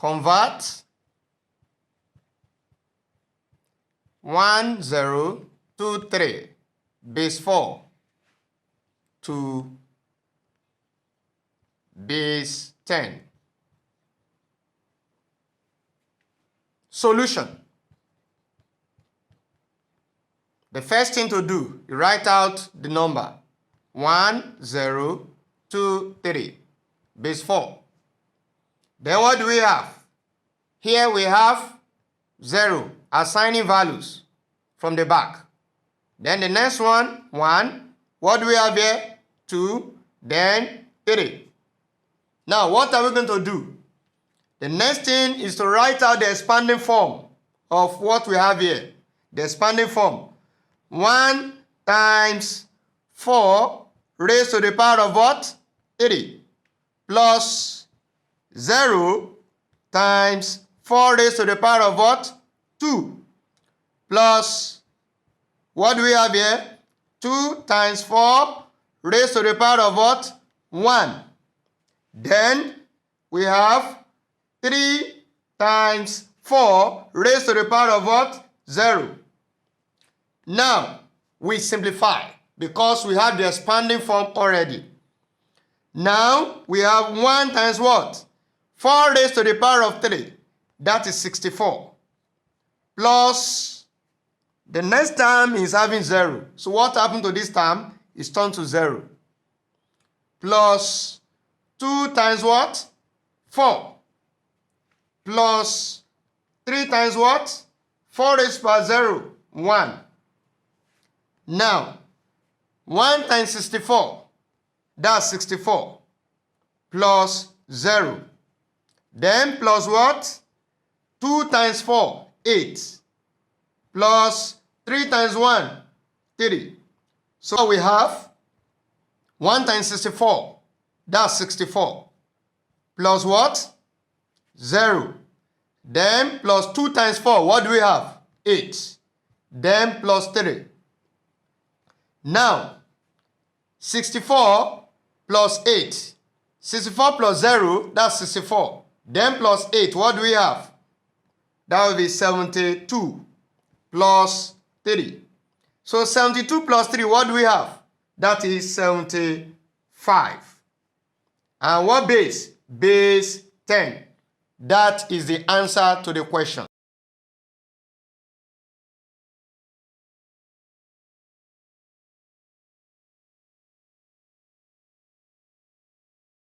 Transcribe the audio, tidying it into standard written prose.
Convert 1023 base 4 to base 10. Solution. The first thing to do, you write out the number 1023 base 4. Then what do we have? Here we have 0, assigning values from the back. Then the next one, 1. What do we have here? 2, then 3. Now, what are we going to do? The next thing is to write out the expanding form of what we have here. The expanding form. 1 times 4 raised to the power of what? 3. Plus 0 times 4 raised to the power of what? 2. Plus, what do we have here? 2 times 4 raised to the power of what? 1. Then we have 3 times 4 raised to the power of what? 0. Now, we simplify because we have the expanding form already. Now, we have 1 times what? 4 raised to the power of 3. That is 64. Plus, the next term is having 0. So what happened to this term is turned to 0. Plus 2 times what? 4. Plus 3 times what? 4 raised to the power 0, 1. Now, 1 times 64, that's 64. Plus 0. Then plus what? 2 times 4, 8. Plus 3 times 1, 3. So we have 1 times 64, that's 64. Plus what? 0. Then plus 2 times 4, what do we have? 8. Then plus 3. Now, 64 plus 8. 64 plus 0, that's 64. Then plus 8, what do we have? That will be 72 plus 3. So 72 plus 3, what do we have? That is 75. And what base? Base 10. That is the answer to the question.